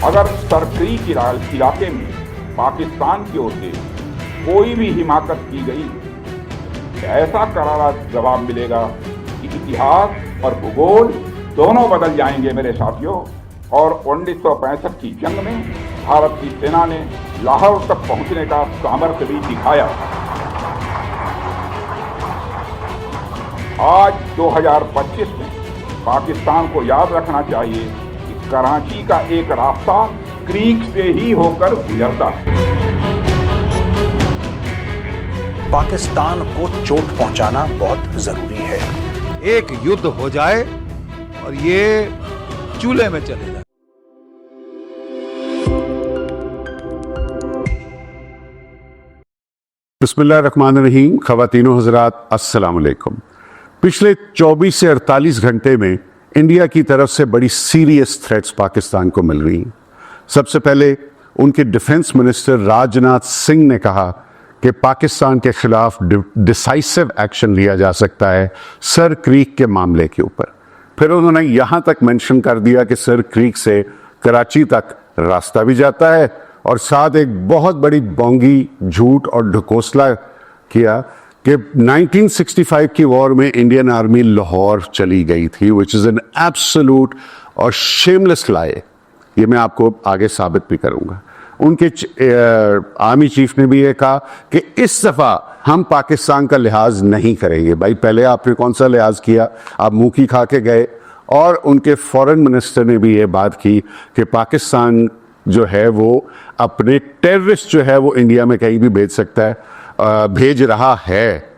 अगर सरक्रीक इलाके में पाकिस्तान की ओर से कोई भी हिमाकत की गई, ऐसा करारा जवाब मिलेगा कि इतिहास और भूगोल दोनों बदल जाएंगे मेरे साथियों। और 1965 की जंग में भारत की सेना ने लाहौर तक पहुंचने का सामर्थ्य भी दिखाया। आज 2025 में पाकिस्तान को याद रखना चाहिए कि कराची का एक रास्ता क्रीक से ही होकर गुजरता है। पाकिस्तान को चोट पहुंचाना बहुत जरूरी है। एक युद्ध हो जाए और ये चूल्हे में चले जाए। बिस्मिल्लाहिर्रहमानिर्रहीम। ख़वातीनो हज़रात, अस्सलाम वालेकुम। पिछले 24 से 48 घंटे में इंडिया की तरफ से बड़ी सीरियस थ्रेट्स पाकिस्तान को मिल रही हैं। सबसे पहले उनके डिफेंस मिनिस्टर राजनाथ सिंह ने कहा कि पाकिस्तान के खिलाफ डिसाइसिव एक्शन लिया जा सकता है सर क्रीक के मामले के ऊपर। फिर उन्होंने यहाँ तक मेंशन कर दिया कि सर क्रीक से कराची तक रास्ता भी जाता है, और साथ एक बहुत बड़ी बोंगी झूठ और ढकोसला किया कि 1965 की वॉर में इंडियन आर्मी लाहौर चली गई थी, विच इज़ एन एब्सोल्यूट और शेमलेस लाई। ये मैं आपको आगे साबित भी करूंगा। उनके आर्मी चीफ ने भी ये कहा कि इस दफ़ा हम पाकिस्तान का लिहाज नहीं करेंगे। भाई, पहले आपने कौन सा लिहाज किया? आप मुंह की खा के गए। और उनके फॉरेन मिनिस्टर ने भी ये बात की कि पाकिस्तान जो है वो अपने टेररिस्ट जो है वो इंडिया में कहीं भी भेज सकता है, भेज रहा है,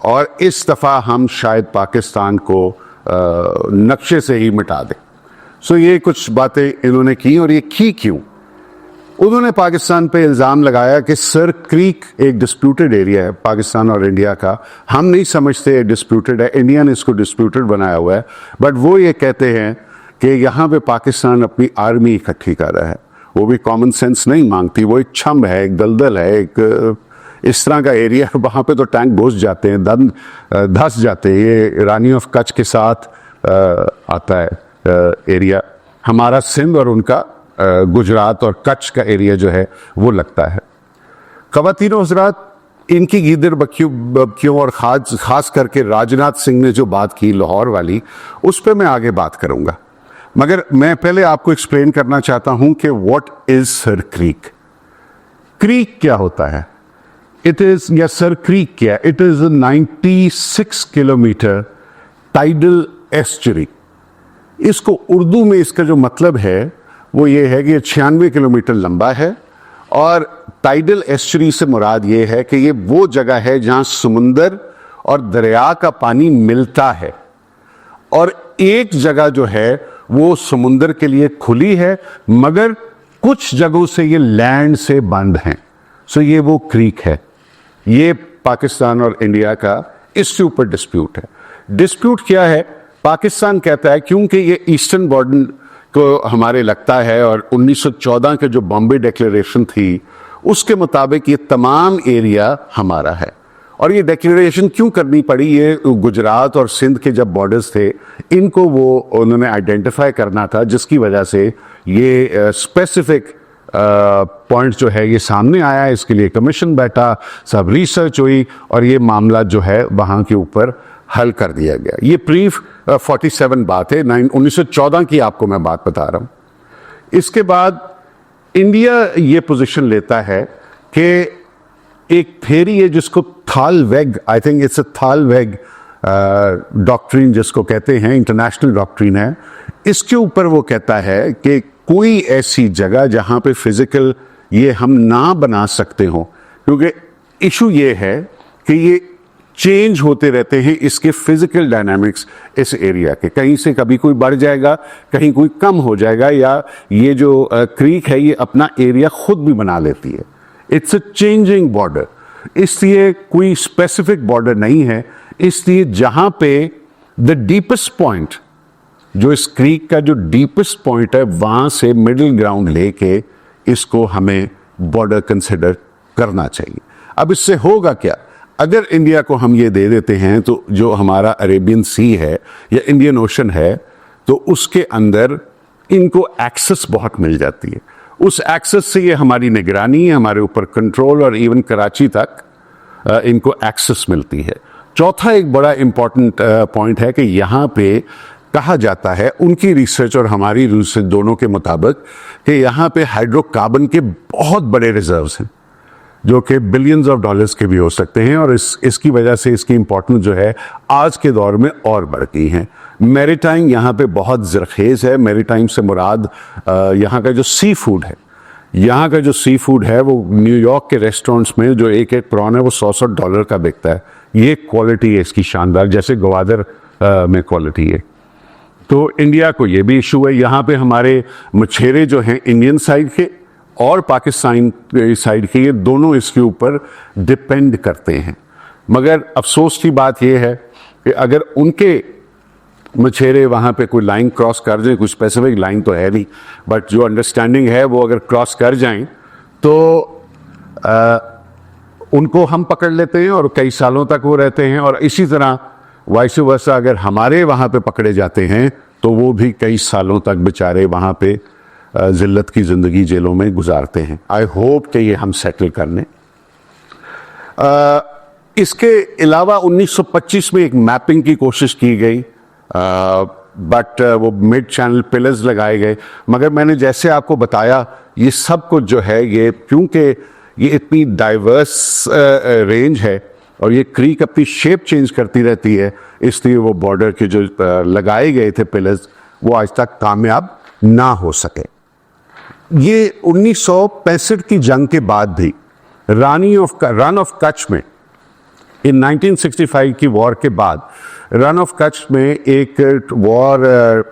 और इस दफ़ा हम शायद पाकिस्तान को नक्शे से ही मिटा दें। सो ये कुछ बातें इन्होंने की, और ये की क्यों? उन्होंने पाकिस्तान पे इल्ज़ाम लगाया कि सर क्रीक एक डिस्प्यूटेड एरिया है पाकिस्तान और इंडिया का। हम नहीं समझते डिस्प्यूटेड है, इंडिया ने इसको डिस्प्यूटेड बनाया हुआ है। बट वो ये कहते हैं कि यहाँ पे पाकिस्तान अपनी आर्मी इकट्ठी कर रहा है। वो भी कॉमन सेंस नहीं मांगती, वो एक छंब है, एक दलदल है, एक इस तरह का एरिया है। वहाँ पे तो टैंक घुस जाते हैं, धस जाते हैं। ये रानी ऑफ कच्छ के साथ आता है एरिया। हमारा सिंध और उनका गुजरात और कच्छ का एरिया जो है वो लगता है। ख़वातीनो हज़रात, इनकी गीदड़ बक्कियों और खास करके राजनाथ सिंह ने जो बात की लाहौर वाली, उस पर मैं आगे बात करूंगा। मगर मैं पहले आपको एक्सप्लेन करना चाहता हूं कि what is sir creek. Creek क्या होता है? इट इज, या सर क्रीक क्या? It is 96 kilometre tidal estuary. इसको उर्दू में इसका जो मतलब है वो ये है कि ये 96 किलोमीटर लंबा है, और टाइडल एस्चुरी से मुराद ये है कि ये वो जगह है जहां समुंदर और दरिया का पानी मिलता है, और एक जगह जो है वो समुंदर के लिए खुली है, मगर कुछ जगहों से ये लैंड से बंद हैं। सो ये वो क्रीक है। ये पाकिस्तान और इंडिया का इसके ऊपर डिस्प्यूट है। डिस्प्यूट क्या है? पाकिस्तान कहता है क्योंकि ये ईस्टर्न बॉर्डर को हमारे लगता है, और 1914 के जो बॉम्बे डिक्लेरेशन थी उसके मुताबिक ये तमाम एरिया हमारा है। और ये डिक्लेरेशन क्यों करनी पड़ी? ये गुजरात और सिंध के जब बॉर्डर्स थे, इनको वो उन्होंने आइडेंटिफाई करना था, जिसकी वजह से ये स्पेसिफिक पॉइंट जो है ये सामने आया। इसके लिए कमीशन बैठा, सब रिसर्च हुई, और ये मामला जो है वहाँ के ऊपर हल कर दिया गया। ये प्री 47 बात है, 1914 की आपको मैं बात बता रहा हूँ। इसके बाद इंडिया ये पोजीशन लेता है कि एक थ्योरी है जिसको thalweg, I think it's a thalweg doctrine जिसको कहते हैं, इंटरनेशनल डॉक्ट्रिन है। इसके ऊपर वो कहता है कि कोई ऐसी जगह जहां पे फिजिकल ये हम ना बना सकते हो, क्योंकि इशू ये है कि ये चेंज होते रहते हैं इसके फिजिकल डायनामिक्स इस एरिया के। कहीं से कभी कोई बढ़ जाएगा, कहीं कोई कम हो जाएगा, या ये जो क्रीक है ये अपना एरिया खुद भी बना लेती है। इट्स अ चेंजिंग बॉर्डर, इसलिए कोई स्पेसिफिक बॉर्डर नहीं है। इसलिए जहां पे द डीपेस्ट पॉइंट, जो इस क्रीक का जो डीपेस्ट पॉइंट है, वहां से मिडिल ग्राउंड लेके इसको हमें बॉर्डर कंसिडर करना चाहिए। अब इससे होगा क्या? अगर इंडिया को हम ये दे देते हैं तो जो हमारा अरेबियन सी है या इंडियन ओशन है, तो उसके अंदर इनको एक्सेस बहुत मिल जाती है। उस एक्सेस से ये हमारी निगरानी, हमारे ऊपर कंट्रोल और इवन कराची तक इनको एक्सेस मिलती है। चौथा एक बड़ा इंपॉर्टेंट पॉइंट है कि यहाँ पे कहा जाता है उनकी रिसर्च और हमारी रिसर्च दोनों के मुताबिक कि यहाँ पे हाइड्रोकार्बन के बहुत बड़े रिजर्व्स हैं जो कि बिलियंस ऑफ डॉलर्स के भी हो सकते हैं, और इसकी वजह से इसकी इंपॉर्टेंस जो है आज के दौर में और बढ़ गई है। मैरीटाइम यहाँ पे बहुत ज़रखेज़ है। मैरीटाइम से मुराद यहाँ का जो सी फूड है, यहाँ का जो सी फूड है वो न्यूयॉर्क के रेस्टोरेंट्स में जो एक प्रॉन है वो $100 का बिकता है। ये क्वालिटी है इसकी शानदार, जैसे ग्वादर में क्वालिटी है। तो इंडिया को ये भी इशू है। यहाँ पे हमारे मछेरे जो हैं इंडियन साइड के और पाकिस्तान साइड के, ये दोनों इसके ऊपर डिपेंड करते हैं। मगर अफसोस की बात यह है कि अगर उनके मछेरे वहाँ पे कोई लाइन क्रॉस कर जाए, कुछ स्पेसिफिक लाइन तो है नहीं, बट जो अंडरस्टैंडिंग है वो अगर क्रॉस कर जाएं तो उनको हम पकड़ लेते हैं और कई सालों तक वो रहते हैं, और इसी तरह वाइस वर्सा अगर हमारे वहाँ पे पकड़े जाते हैं तो वो भी कई सालों तक बेचारे वहाँ पे जिल्लत की ज़िंदगी जेलों में गुजारते हैं। आई होप कि ये हम सेटल कर लें। इसके अलावा 1925 में एक मैपिंग की कोशिश की गई, बट वो मिड चैनल पिलर्स लगाए गए। मगर मैंने जैसे आपको बताया ये सब कुछ जो है ये क्योंकि ये इतनी डाइवर्स रेंज है और ये क्रीक अपनी शेप चेंज करती रहती है, इसलिए वो बॉर्डर के जो लगाए गए थे पिलर्स वो आज तक कामयाब ना हो सके। ये 1965 की जंग के बाद भी रन ऑफ कच्छ में इन 1965 की वॉर के बाद रन ऑफ कच्छ में एक वॉर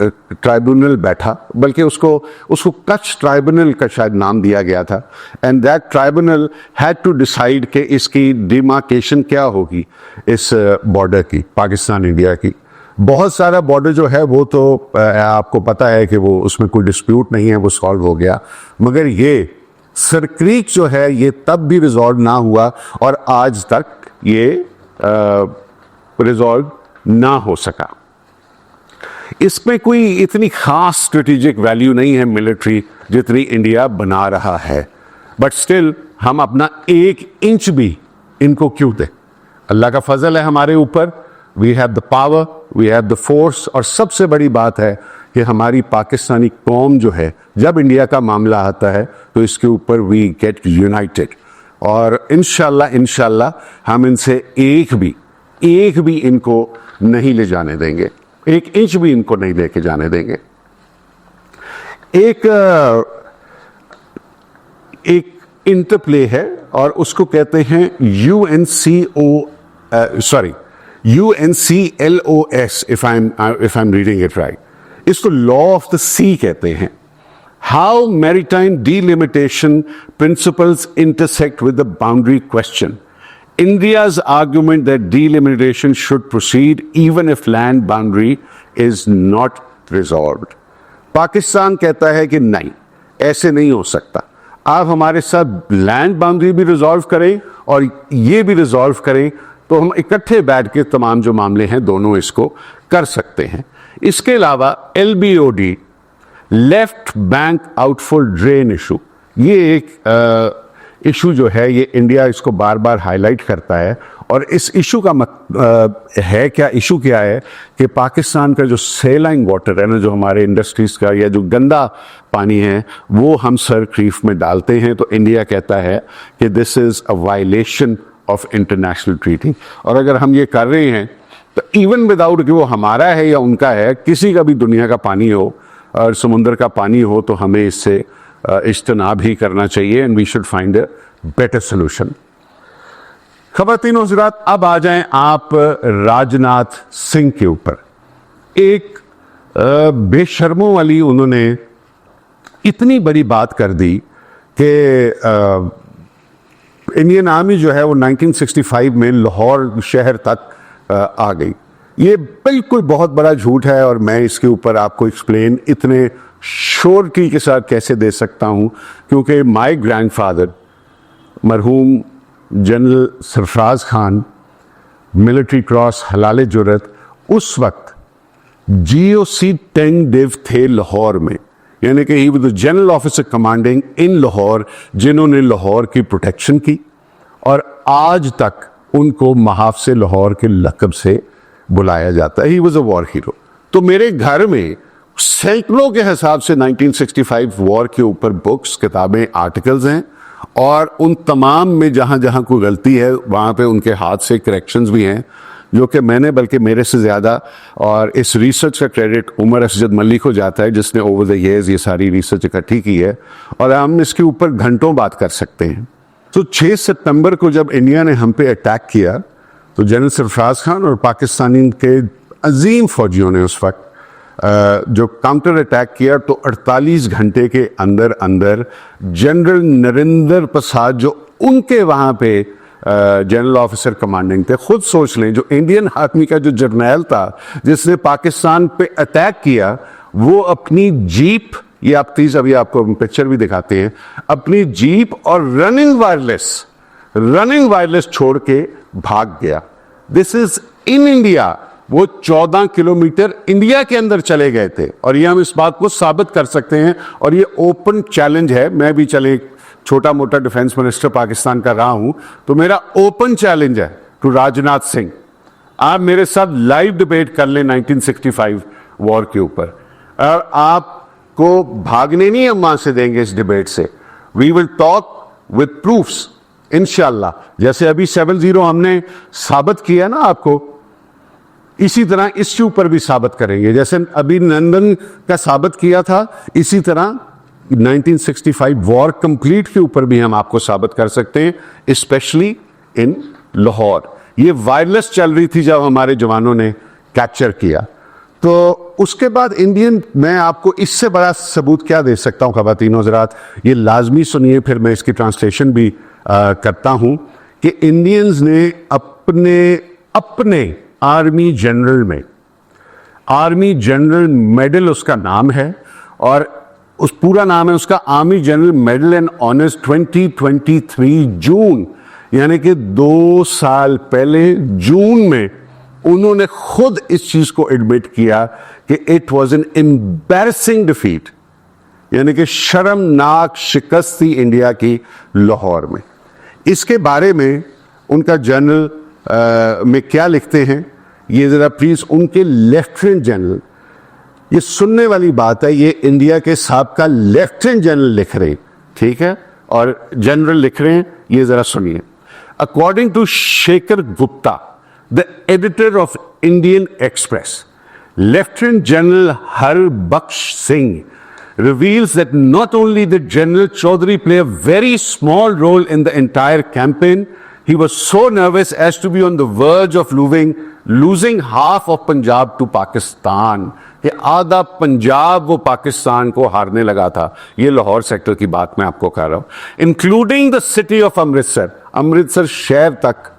ट्राइब्यूनल बैठा, बल्कि उसको कच्छ ट्राइब्यूनल का शायद नाम दिया गया था। And that tribunal had to decide कि इसकी डिमार्केशन क्या होगी इस बॉर्डर की, पाकिस्तान इंडिया की। बहुत सारा बॉर्डर जो है वो तो आपको पता है कि वो उसमें कोई डिस्प्यूट नहीं है, वो सॉल्व हो गया। मगर ये सर क्रीक जो है ये तब भी रिजॉल्व ना हुआ और आज तक ये रिजॉल्व ना हो सका। इसमें कोई इतनी खास स्ट्रेटेजिक वैल्यू नहीं है मिलिट्री जितनी इंडिया बना रहा है, बट स्टिल हम अपना 1 इंच भी इनको क्यों दें। अल्लाह का फजल है हमारे ऊपर, we have the power, we have the force, और सबसे बड़ी बात है कि हमारी पाकिस्तानी कौम जो है जब इंडिया का मामला आता है तो इसके ऊपर वी गेट यूनाइटेड, और इंशाल्लाह हम इनसे एक भी इनको नहीं ले जाने देंगे, 1 इंच भी इनको नहीं लेके जाने देंगे। एक इंटरप्ले है और उसको कहते हैं UNCLOS, if I'm reading it right. इसको लॉ ऑफ द सी कहते हैं। How maritime delimitation principles intersect with the boundary question. India's argument that delimitation should proceed even if land boundary is not resolved. Pakistan कहता है कि नहीं, ऐसे नहीं हो सकता, आप हमारे साथ लैंड बाउंड्री भी रिजॉल्व करें और ये भी रिजॉल्व करें तो हम इकट्ठे बैठ के तमाम जो मामले हैं दोनों इसको कर सकते हैं। इसके अलावा LBOD, left bank outfall drain issue, ये एक इशू जो है ये इंडिया इसको बार बार हाईलाइट करता है, और इस इशू का इशू क्या है कि पाकिस्तान का जो सेलाइन वाटर है ना, जो हमारे इंडस्ट्रीज का या जो गंदा पानी है वो हम सर क्रीफ में डालते हैं, तो इंडिया कहता है कि this is a violation of international treaty. और अगर हम ये कर रहे हैं तो इवन विदाउट कि वो हमारा है या उनका है, किसी का भी दुनिया का पानी हो और समुद्र का पानी हो, तो हमें इससे इज्तनाब ही करना चाहिए, and we should find a better solution. ख़वातीन और हज़रात, अब आ जाएं आप राजनाथ सिंह के ऊपर। एक बेशर्मों वाली उन्होंने इतनी बड़ी बात कर दी कि इंडियन आर्मी जो है वो 1965 में लाहौर शहर तक आ गई। ये बिल्कुल बहुत बड़ा झूठ है, और मैं इसके ऊपर आपको एक्सप्लेन इतने श्योरिटी के साथ कैसे दे सकता हूं, क्योंकि माय ग्रैंडफादर मरहूम general Sarfaraz Khan, military cross हलाल जुर्रत, उस वक्त GOC टेंग देव थे लाहौर में, यानी कि he was the general officer commanding in Lahore, जिन्होंने लाहौर की प्रोटेक्शन की और आज तक उनको महाफिज लाहौर के लक़ब से बुलाया जाता है। He was a war hero. तो मेरे घर में सैकड़ों के हिसाब से 1965 वॉर के ऊपर बुक्स, किताबें, आर्टिकल्स हैं और उन तमाम में जहां जहां कोई गलती है वहां पे उनके हाथ से करेक्शंस भी हैं, जो कि मैंने, बल्कि मेरे से ज़्यादा, और इस रिसर्च का क्रेडिट उमर असजद मल्लिक को जाता है, जिसने ओवर द ईयर्स ये सारी रिसर्च इकट्ठी की है और हम इसके ऊपर घंटों बात कर सकते हैं। तो 6 सितंबर को जब इंडिया ने हम पे अटैक किया तो जनरल सरफराज खान और पाकिस्तानी के अजीम फौजियों ने उस वक्त जो काउंटर अटैक किया, तो 48 घंटे के अंदर अंदर जनरल नरेंद्र प्रसाद, जो उनके वहाँ पे जनरल ऑफिसर कमांडिंग थे, खुद सोच लें, जो इंडियन आर्मी का जो जर्नैल था जिसने पाकिस्तान पे अटैक किया, वो अपनी जीप, ये आप प्लीज अभी आपको पिक्चर भी दिखाते हैं, अपनी जीप और रनिंग वायरलेस छोड़ के भाग गया। This is in India. वो 14 किलोमीटर इंडिया के अंदर चले गए थे और ये हम इस बात को साबित कर सकते हैं और ये ओपन चैलेंज है। मैं भी चले छोटा मोटा डिफेंस मिनिस्टर पाकिस्तान का रहा हूं, तो मेरा ओपन चैलेंज है टू राजनाथ सिंह, आप मेरे साथ लाइव डिबेट कर लें 1965 वॉर के ऊपर, और आपको भागने नहीं हम वहां से देंगे इस डिबेट से। We will talk with proofs इंशाल्लाह। जैसे अभी 70 हमने साबित किया ना आपको, इसी तरह इसके ऊपर भी साबित करेंगे। जैसे अभी लंदन का साबित किया था, इसी तरह 1965 वॉर कंप्लीट के ऊपर भी हम आपको साबित कर सकते हैं, स्पेशली इन लाहौर। ये वायरलेस चल रही थी जब हमारे जवानों ने कैप्चर किया। तो उसके बाद इंडियन, मैं आपको इससे बड़ा सबूत क्या दे सकता हूं ख़वातीन हज़रात, ये लाजमी सुनिए, फिर मैं इसकी ट्रांसलेशन भी करता हूं कि इंडियंस ने अपने आर्मी जनरल में, आर्मी जनरल मेडल उसका नाम है और उस पूरा नाम है उसका army general medal and honours 2023 जून, यानी कि 2 साल पहले जून में उन्होंने खुद इस चीज को एडमिट किया कि it was an embarrassing defeat, यानी कि शर्मनाक शिकस्त थी इंडिया की लाहौर में। इसके बारे में उनका जनरल में क्या लिखते हैं, ये जरा प्लीज उनके लेफ्टिनेंट जनरल, ये सुनने वाली बात है, ये इंडिया के साबका लेफ्टिनेंट जनरल लिख रहे हैं, ठीक है, और जनरल लिख रहे हैं, ये जरा सुनिए। According to Shekhar Gupta, the editor of Indian Express, lieutenant general Harbakhsh Singh reveals that not only did General Chaudhary play a very small role in the entire campaign, he was so nervous as to be on the verge of losing half of Punjab to Pakistan. कि आधा पंजाब वो पाकिस्तान को हारने लगा था। ये Lahore sector की बात मैं आपको कह रहा हूं, including the city of Amritsar, Amritsar शहर तक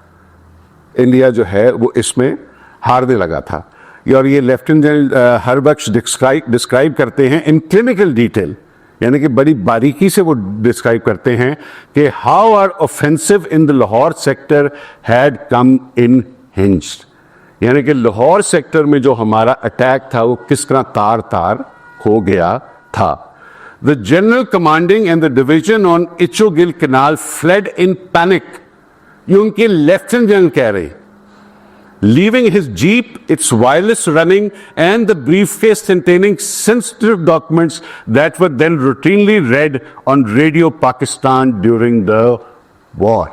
इंडिया जो है वो इसमें हारने लगा था। और ये लेफ्टिनेंट जनरल हरबख्श डिस्क्राइब करते हैं इन क्लिनिकल डिटेल, यानी कि बड़ी बारीकी से वो डिस्क्राइब करते हैं कि how our offensive in the Lahore sector had come unhinged, यानी कि लाहौर सेक्टर में जो हमारा अटैक था वो किस तरह तार तार हो गया था। The general commanding and the division on Ichhogil canal fled in panic, ये उनके लेफ्टिनेंट जनरल कह रहे, leaving his jeep, its wireless running, and the briefcase containing sensitive documents that were then routinely read on Radio Pakistan during the war.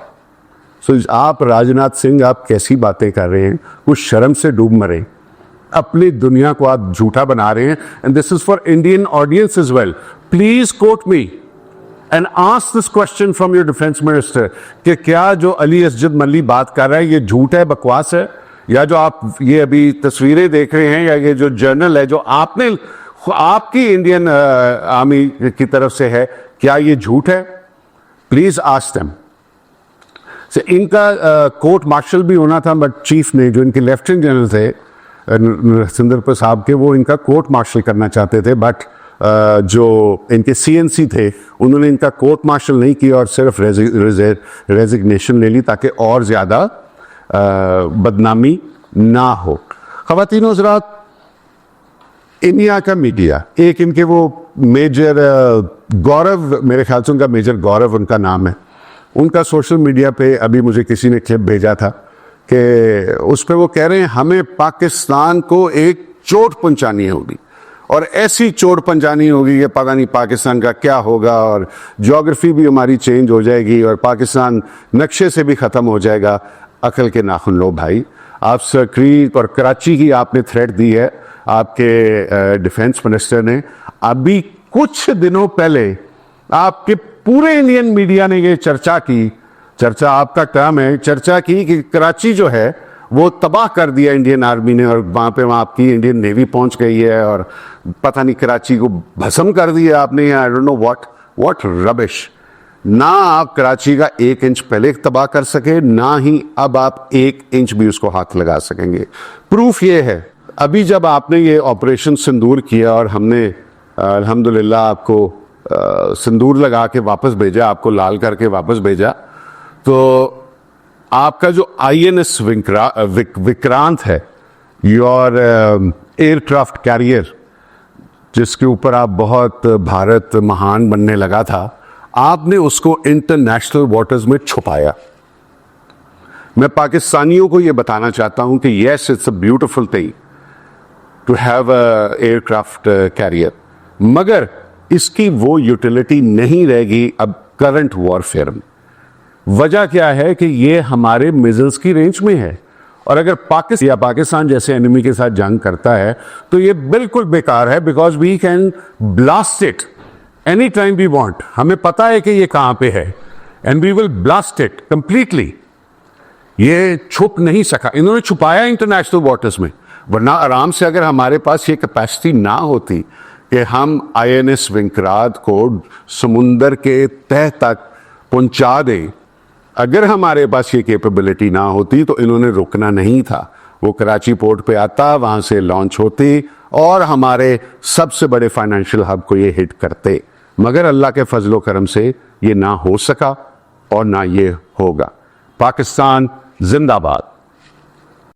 So आप राजनाथ सिंह, आप कैसी बातें कर रहे हैं, कुछ शर्म से डूब मरे, अपनी दुनिया को आप झूठा बना रहे हैं। And this is for Indian audience as well. Please quote me and ask this question from your defense minister कि क्या जो अली असजद मल्ली बात कर रहा है ये झूठ है, बकवास है, या जो आप ये अभी तस्वीरें देख रहे हैं, या ये जो जर्नल है जो आपने आपकी इंडियन आर्मी की तरफ से है, क्या ये झूठ है? Please ask them. इनका कोर्ट मार्शल भी होना था, बट चीफ ने, जो इनके लेफ्टिनेंट जनरल थे नरसिंदर प्रसाद के, वो इनका कोर्ट मार्शल करना चाहते थे, बट जो इनके सीएनसी थे उन्होंने इनका कोर्ट मार्शल नहीं किया और सिर्फ रेजिग्नेशन ले ली ताकि और ज्यादा बदनामी ना हो। ख़वातीन हज़रात, इंडिया का मीडिया, एक इनके वो मेजर गौरव, मेरे ख्याल से उनका मेजर गौरव उनका नाम है, उनका सोशल मीडिया पे अभी मुझे किसी ने क्लिप भेजा था कि उस पर वो कह रहे हैं हमें पाकिस्तान को एक चोट पहुंचानी होगी और ऐसी चोट पहुंचानी होगी कि पता नहीं पाकिस्तान का क्या होगा और ज्योग्राफी भी हमारी चेंज हो जाएगी और पाकिस्तान नक्शे से भी ख़त्म हो जाएगा। अकल के नाखून लो भाई, आप क्रीक और कराची की आपने थ्रेट दी है आपके डिफेंस मिनिस्टर ने। अभी कुछ दिनों पहले आपके पूरे इंडियन मीडिया ने ये चर्चा की, चर्चा आपका काम है, चर्चा की कि कराची जो है वो तबाह कर दिया इंडियन आर्मी ने और वहाँ आपकी इंडियन नेवी पहुंच गई है और पता नहीं कराची को भस्म कर दिया आपने। I don't know what rubbish. ना आप कराची का 1 इंच पहले तबाह कर सके, ना ही अब आप 1 इंच भी उसको हाथ लगा सकेंगे। प्रूफ ये है, अभी जब आपने ये ऑपरेशन सिंदूर किया और हमने अल्हम्दुलिल्लाह आपको सिंदूर लगा के वापस भेजा, आपको लाल करके वापस भेजा, तो आपका जो INS विक्रांत है, योर एयरक्राफ्ट कैरियर, जिसके ऊपर आप बहुत भारत महान बनने लगा था, आपने उसको इंटरनेशनल वाटर्स में छुपाया। मैं पाकिस्तानियों को यह बताना चाहता हूं कि yes, it's a beautiful thing to have a aircraft carrier, मगर इसकी वो यूटिलिटी नहीं रहेगी अब करंट वॉरफेयर में। वजह क्या है कि ये हमारे मिसाइल्स की रेंज में है और अगर पाकिस्तान जैसे एनिमी के साथ जंग करता है तो ये बिल्कुल बेकार है, because we can blast it any time we want. हमें पता है कि ये कहां पे है and we will blast it completely. ये छुप नहीं सका, इन्होंने छुपाया इंटरनेशनल वाटर्स में, वरना आराम से अगर हमारे पास ये कैपेसिटी ना होती कि हम INS विक्रांत को समुंदर के तह तक पहुंचा दें, अगर हमारे पास ये कैपेबिलिटी ना होती तो इन्होंने रुकना नहीं था। वो कराची पोर्ट पे आता, वहां से लॉन्च होती और हमारे सबसे बड़े फाइनेंशियल हब को ये हिट करते, मगर अल्लाह के फजलो करम से ये ना हो सका और ना ये होगा। पाकिस्तान जिंदाबाद।